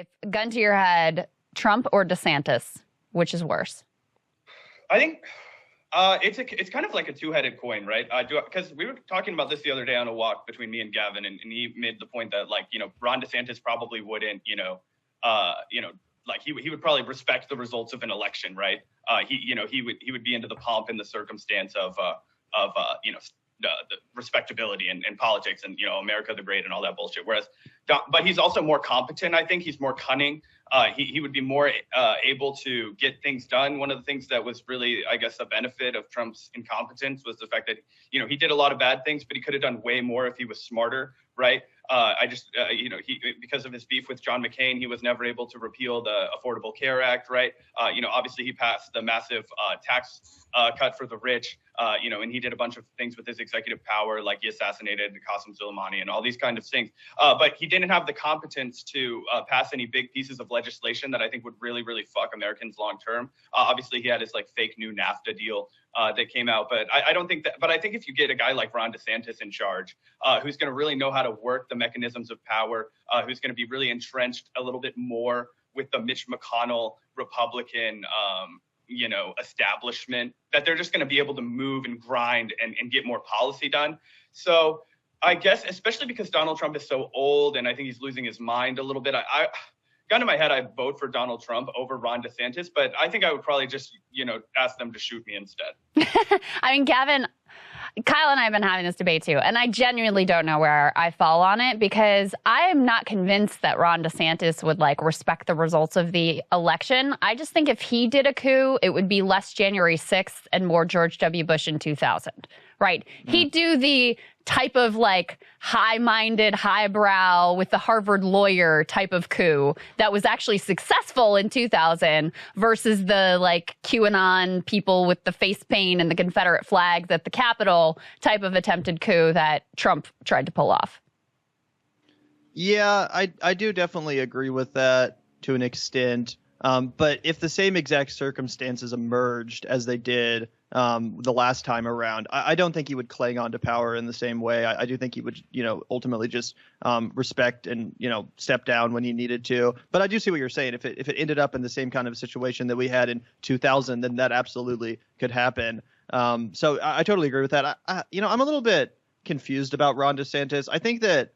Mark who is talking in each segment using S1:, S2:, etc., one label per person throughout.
S1: life, gun to your head, Trump or DeSantis, which is worse?
S2: I think it's kind of like a two-headed coin, right? Because we were talking about this the other day on a walk between me and Gavin, and he made the point that, like, Ron DeSantis probably wouldn't, like he would probably respect the results of an election, right? He would be into the pomp and the circumstance of the respectability and politics and, America the Great and all that bullshit. Whereas, but he's also more competent. I think he's more cunning. He would be more able to get things done. One of the things that was really, I guess, a benefit of Trump's incompetence was the fact that, he did a lot of bad things, but he could have done way more if he was smarter, right? Because of his beef with John McCain, he was never able to repeal the Affordable Care Act, right? Obviously he passed the massive tax cut for the rich, and he did a bunch of things with his executive power, like he assassinated Qasem Soleimani and all these kind of things. But he didn't have the competence to pass any big pieces of legislation that I think would really, really fuck Americans long term. Obviously, he had his fake new NAFTA deal that came out, but I don't think that. But I think if you get a guy like Ron DeSantis in charge, who's going to really know how to work the mechanisms of power, who's going to be really entrenched a little bit more with the Mitch McConnell Republican establishment, that they're just going to be able to move and grind and get more policy done. So I guess, especially because Donald Trump is so old and I think he's losing his mind a little bit, I gun to my head, I'd vote for Donald Trump over Ron DeSantis, but I think I would probably just, ask them to shoot me instead.
S1: I mean, Gavin, Kyle and I have been having this debate too, and I genuinely don't know where I fall on it, because I am not convinced that Ron DeSantis would respect the results of the election. I just think if he did a coup, it would be less January 6th and more George W. Bush in 2000, right? He'd do the type of high-minded, highbrow with the Harvard lawyer type of coup that was actually successful in 2000 versus the QAnon people with the face paint and the Confederate flags at the Capitol type of attempted coup that Trump tried to pull off.
S3: Yeah, I do definitely agree with that to an extent. But if the same exact circumstances emerged as they did the last time around, I don't think he would cling on to power in the same way. I do think he would, ultimately just respect and, step down when he needed to. But I do see what you're saying. If it ended up in the same kind of situation that we had in 2000, then that absolutely could happen. So I totally agree with that. I'm a little bit confused about Ron DeSantis. I think that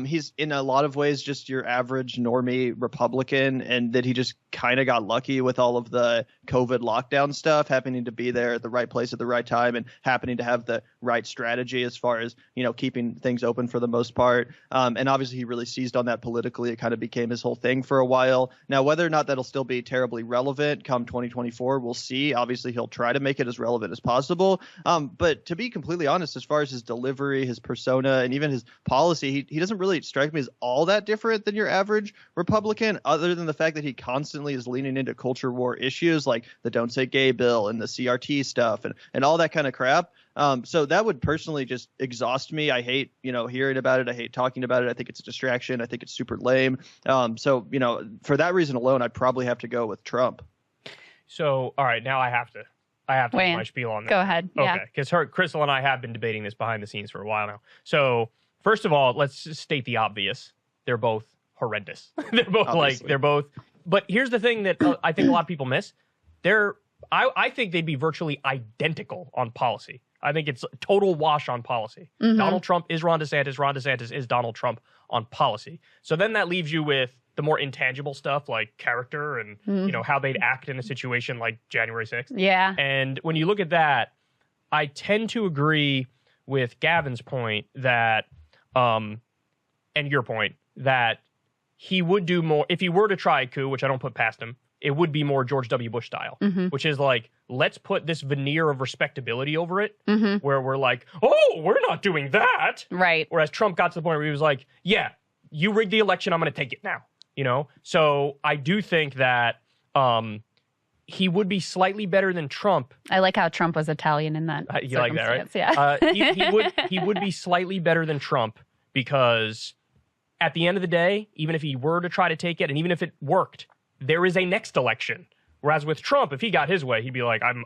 S3: he's in a lot of ways just your average normie Republican, and that he just kind of got lucky with all of the COVID lockdown stuff, happening to be there at the right place at the right time and happening to have the right strategy as far as, keeping things open for the most part. And obviously he really seized on that politically. It kind of became his whole thing for a while. Now, whether or not that'll still be terribly relevant come 2024, we'll see. Obviously he'll try to make it as relevant as possible. But to be completely honest, as far as his delivery, his persona, and even his policy, he doesn't really strike me as all that different than your average Republican, other than the fact that he constantly is leaning into culture war issues like the Don't Say Gay bill and the CRT stuff and all that kind of crap. So that would personally just exhaust me. I hate, hearing about it. I hate talking about it. I think it's a distraction. I think it's super lame. So, for that reason alone, I'd probably have to go with Trump.
S4: So, all right, now I have to make my spiel on that.
S1: Go ahead.
S4: Okay,
S1: Yeah.
S4: because Krystal and I have been debating this behind the scenes for a while now. So, first of all, let's just state the obvious. They're both horrendous. They're both But here's the thing that I think a lot of people miss. I think they'd be virtually identical on policy. I think it's a total wash on policy. Mm-hmm. Donald Trump is Ron DeSantis. Ron DeSantis is Donald Trump on policy. So then that leaves you with the more intangible stuff like character and, how they'd act in a situation like January 6th.
S1: Yeah.
S4: And when you look at that, I tend to agree with Gavin's point that, and your point, that he would do more, if he were to try a coup, which I don't put past him, it would be more George W. Bush style, which is let's put this veneer of respectability over it, where we're like, oh, we're not doing that.
S1: Right.
S4: Whereas Trump got to the point where he was like, yeah, you rigged the election, I'm going to take it now. So I do think that he would be slightly better than Trump.
S1: I like how Trump was Italian in that
S4: you like that, right?
S1: Yeah.
S4: He would be slightly better than Trump, because at the end of the day, even if he were to try to take it, and even if it worked, there is a next election. Whereas with Trump, if he got his way, he'd be like, I'm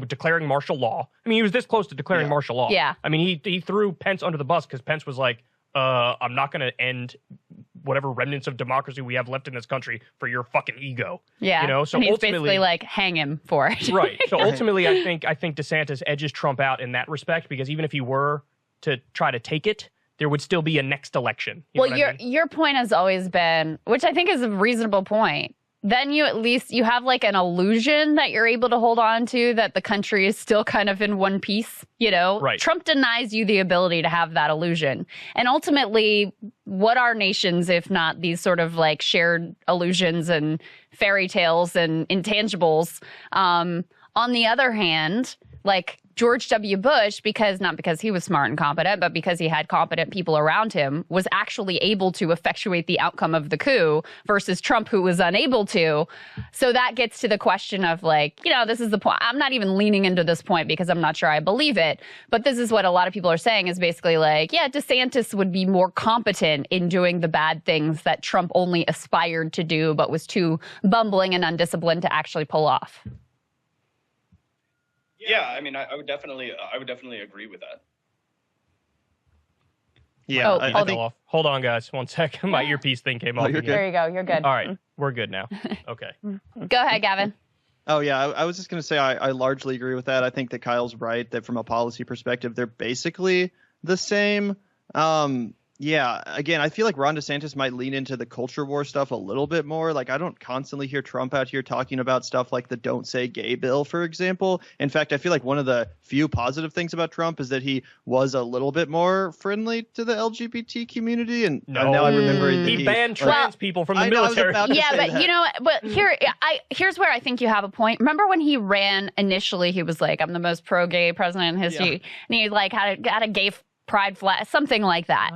S4: declaring martial law. I mean, he was this close to declaring martial law.
S1: Yeah.
S4: I mean, he threw Pence under the bus because Pence was like, I'm not going to end whatever remnants of democracy we have left in this country for your fucking ego.
S1: Yeah.
S4: You know, so
S1: and he's
S4: ultimately,
S1: basically like, hang him for it.
S4: Right. So ultimately, I think DeSantis edges Trump out in that respect, because even if he were to try to take it, there would still be a next election.
S1: Well, your point has always been, which I think is a reasonable point. Then you at least you have like an illusion that you're able to hold on to, that the country is still kind of in one piece, you know?
S4: Right.
S1: Trump denies you the ability to have that illusion. And ultimately, what are nations if not these sort of like shared illusions and fairy tales and intangibles? On the other hand, like George W. Bush, not because he was smart and competent, but because he had competent people around him, was actually able to effectuate the outcome of the coup, versus Trump, who was unable to. So that gets to the question of like, you know, this is the point. I'm not even leaning into this point because I'm not sure I believe it. But this is what a lot of people are saying, is basically like, yeah, DeSantis would be more competent in doing the bad things that Trump only aspired to do, but was too bumbling and undisciplined to actually pull off.
S2: Yeah, I mean, I would definitely agree with that.
S3: Yeah, I think.
S4: Hold on, guys. 1 second. My earpiece thing came off.
S3: You're good.
S1: There you go. You're good.
S4: All right, we're good now. Okay.
S1: Go ahead, Gavin.
S3: Oh, yeah, I was just going to say I largely agree with that. I think that Kyle's right, that from a policy perspective, they're basically the same. Yeah, again, I feel like Ron DeSantis might lean into the culture war stuff a little bit more. Like, I don't constantly hear Trump out here talking about stuff like the Don't Say Gay bill, for example. In fact, I feel like one of the few positive things about Trump is that he was a little bit more friendly to the LGBT community. And now I'm remembering that
S4: he banned trans people from the military.
S1: Yeah, but you know, but here's where I think you have a point. Remember when he ran initially, he was like, I'm the most pro-gay president in history. Yeah. And he like had a gay pride flag, something like that.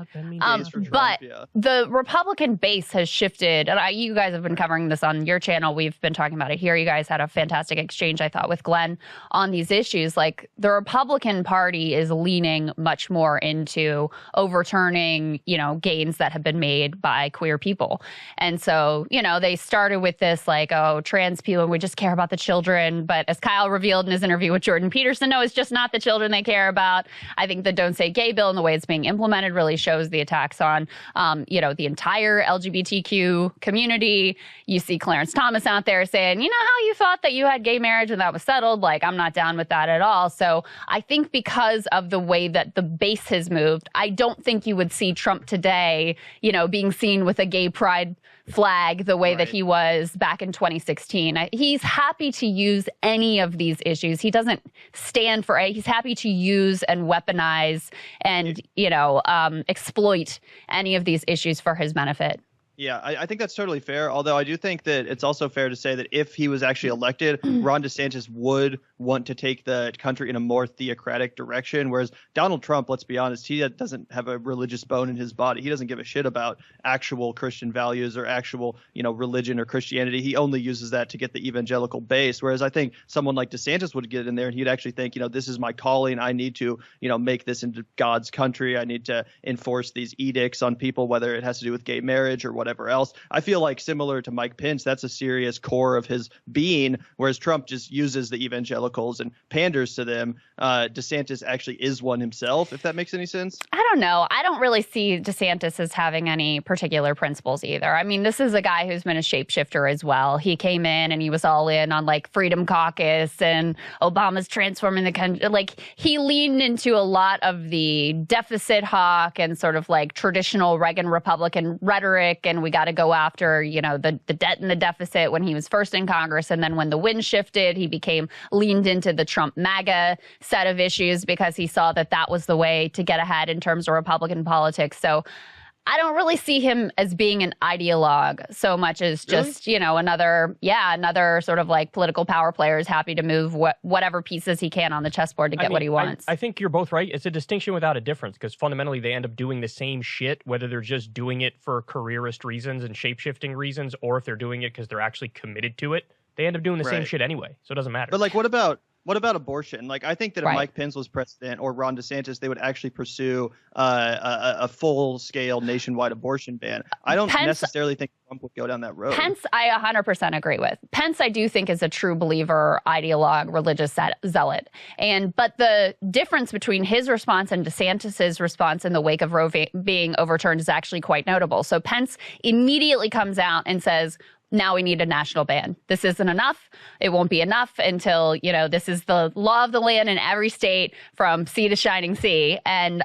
S1: But the Republican base has shifted, and you guys have been covering this on your channel. We've been talking about it here. You guys had a fantastic exchange, I thought, with Glenn on these issues. Like, the Republican Party is leaning much more into overturning, you know, gains that have been made by queer people. And so, you know, they started with this like, oh, trans people, we just care about the children. But as Kyle revealed in his interview with Jordan Peterson, no, it's just not the children they care about. I think the Don't Say Gay bill and the way it's being implemented really shows the attacks on, you know, the entire LGBTQ community. You see Clarence Thomas out there saying, you know how you thought that you had gay marriage and that was settled? Like, I'm not down with that at all. So I think because of the way that the base has moved, I don't think you would see Trump today, you know, being seen with a gay pride flag the way that he was back in 2016. He's happy to use any of these issues. He doesn't stand for he's happy to use and weaponize and, you know, exploit any of these issues for his benefit.
S3: Yeah, I think that's totally fair. Although I do think that it's also fair to say that if he was actually elected, Ron DeSantis would want to take the country in a more theocratic direction. Whereas Donald Trump, let's be honest, he doesn't have a religious bone in his body. He doesn't give a shit about actual Christian values or actual, you know, religion or Christianity. He only uses that to get the evangelical base. Whereas I think someone like DeSantis would get in there and he'd actually think, you know, this is my calling. I need to, you know, make this into God's country. I need to enforce these edicts on people, whether it has to do with gay marriage or whatever else. I feel like similar to Mike Pence, that's a serious core of his being, whereas Trump just uses the evangelicals and panders to them. DeSantis actually is one himself, if that makes any sense. I
S1: don't know. I don't really see DeSantis as having any particular principles either. I mean, this is a guy who's been a shapeshifter as well. He came in and he was all in on like Freedom Caucus and Obama's transforming the country. Like, he leaned into a lot of the deficit hawk and sort of like traditional Reagan Republican rhetoric, and we got to go after, you know, the debt and the deficit when he was first in Congress. And then when the wind shifted, he became leaned into the Trump MAGA set of issues because he saw that that was the way to get ahead in terms of Republican politics. So I don't really see him as being an ideologue so much as just, you know, another sort of like political power player is happy to move whatever pieces he can on the chessboard to get what he wants.
S4: I think you're both right. It's a distinction without a difference, because fundamentally they end up doing the same shit, whether they're just doing it for careerist reasons and shape-shifting reasons, or if they're doing it because they're actually committed to it. They end up doing the same shit anyway, so it doesn't matter.
S3: But like, what about What about abortion? Like, I think that if
S1: Right.
S3: Mike Pence was president or Ron DeSantis, they would actually pursue a full-scale nationwide abortion ban. I don't necessarily think Trump would go down that road.
S1: Pence, I 100% agree with. Pence, I do think, is a true believer, ideologue, religious zealot. But the difference between his response and DeSantis's response in the wake of Roe being overturned is actually quite notable. So Pence immediately comes out and says, now we need a national ban. This isn't enough. It won't be enough until, this is the law of the land in every state from sea to shining sea. And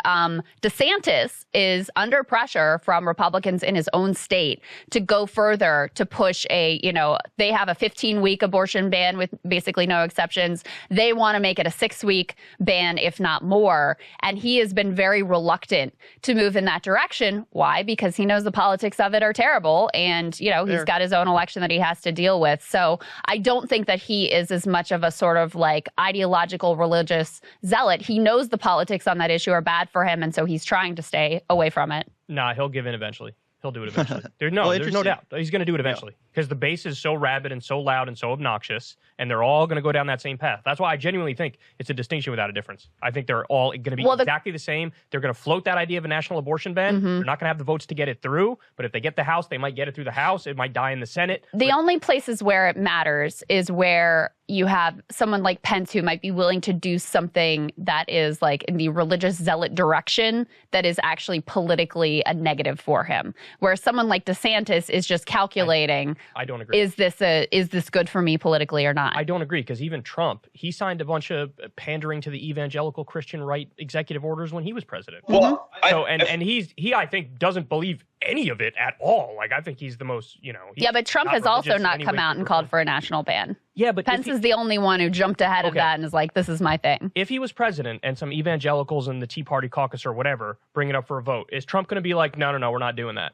S1: DeSantis is under pressure from Republicans in his own state to go further, to push they have a 15-week abortion ban with basically no exceptions. They want to make it a 6-week ban, if not more. And he has been very reluctant to move in that direction. Why? Because he knows the politics of it are terrible. And, he's got his own election that he has to deal with. So I don't think that he is as much of a sort of like ideological religious zealot. He knows the politics on that issue are bad for him, and so he's trying to stay away from it.
S4: Nah, he'll give in eventually. He'll do it eventually. There's no doubt. He's going to do it eventually because the base is so rabid and so loud and so obnoxious, and they're all going to go down that same path. That's why I genuinely think it's a distinction without a difference. I think they're all going to be exactly the same. They're going to float that idea of a national abortion ban. They're not going to have the votes to get it through, but if they get the House, they might get it through the House. It might die in the Senate.
S1: The only places where it matters is where you have someone like Pence who might be willing to do something that is like in the religious zealot direction that is actually politically a negative for him. Where someone like DeSantis is just calculating,
S4: I don't agree.
S1: Is this good for me politically or not?
S4: I don't agree because even Trump, he signed a bunch of pandering to the evangelical Christian right executive orders when he was president.
S2: Well,
S4: he I think doesn't believe any of it at all. Like I think he's the most,
S1: but Trump has also not come out and called for a national ban.
S4: Yeah, but
S1: Pence is the only one who jumped ahead of that and is like, this is my thing.
S4: If he was president and some evangelicals in the Tea Party caucus or whatever bring it up for a vote, is Trump going to be like, no, we're not doing that?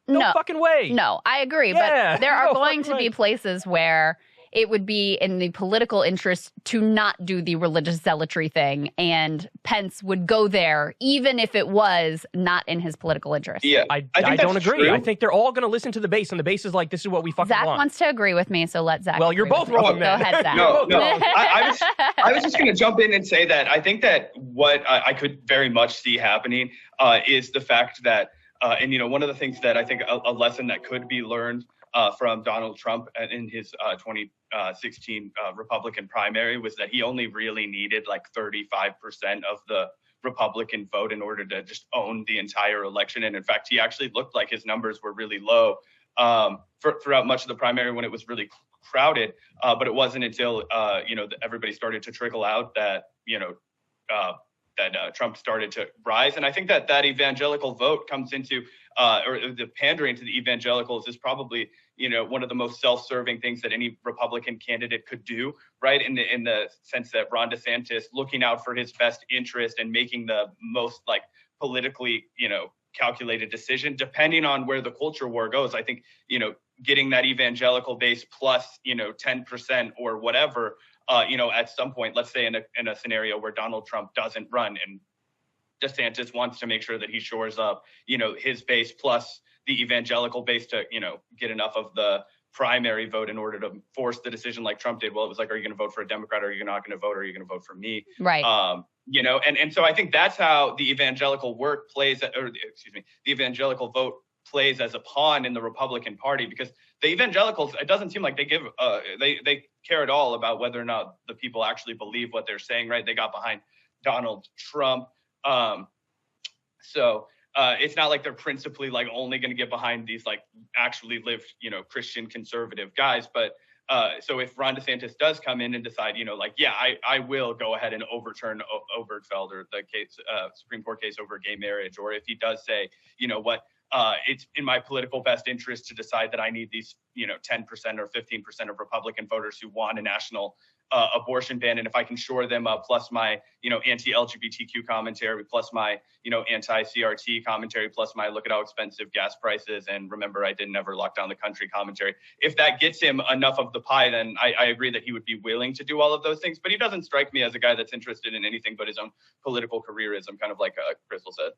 S4: No fucking way.
S1: No, I agree.
S4: Yeah,
S1: but there are going to be places where it would be in the political interest to not do the religious zealotry thing. And Pence would go there, even if it was not in his political interest.
S2: Yeah,
S4: I don't agree. True. I think they're all going to listen to the base, and the base is like, this is what we fucking
S1: Zach
S4: want.
S1: wants to agree with me, so let Zach.
S4: Well, you're both wrong.
S1: Go ahead, Zach.
S2: No. I was just going to jump in and say that I think that what I could very much see happening is the fact that, one of the things that I think a lesson that could be learned from Donald Trump in his 2016 Republican primary was that he only really needed like 35% of the Republican vote in order to just own the entire election. And in fact, he actually looked like his numbers were really low throughout much of the primary when it was really crowded. But it wasn't until, everybody started to trickle out that, Trump started to rise. And I think that evangelical vote comes into, or the pandering to the evangelicals is probably, one of the most self-serving things that any Republican candidate could do, right? In the sense that Ron DeSantis looking out for his best interest and making the most like politically, calculated decision, depending on where the culture war goes. I think, getting that evangelical base plus, 10% or whatever, at some point, let's say in a scenario where Donald Trump doesn't run and DeSantis wants to make sure that he shores up, his base plus the evangelical base to, get enough of the primary vote in order to force the decision like Trump did. Well, it was like, are you going to vote for a Democrat? Or are you not going to vote? Or are you going to vote for me?
S1: Right.
S2: And so I think that's how the evangelical the evangelical vote plays as a pawn in the Republican Party, because the evangelicals, it doesn't seem like they give, they care at all about whether or not the people actually believe what they're saying, right? They got behind Donald Trump. So it's not like they're principally like only going to get behind these like actually lived, Christian conservative guys. But so if Ron DeSantis does come in and decide, I will go ahead and overturn Obergefell or the case, Supreme Court case over gay marriage, or if he does say, it's in my political best interest to decide that I need these, 10% or 15% of Republican voters who want a national abortion ban. And if I can shore them up, plus my, anti-LGBTQ commentary, plus my, anti-CRT commentary, plus my look at how expensive gas prices and remember I didn't ever lock down the country commentary. If that gets him enough of the pie, then I agree that he would be willing to do all of those things. But he doesn't strike me as a guy that's interested in anything but his own political careerism, kind of like Krystal said.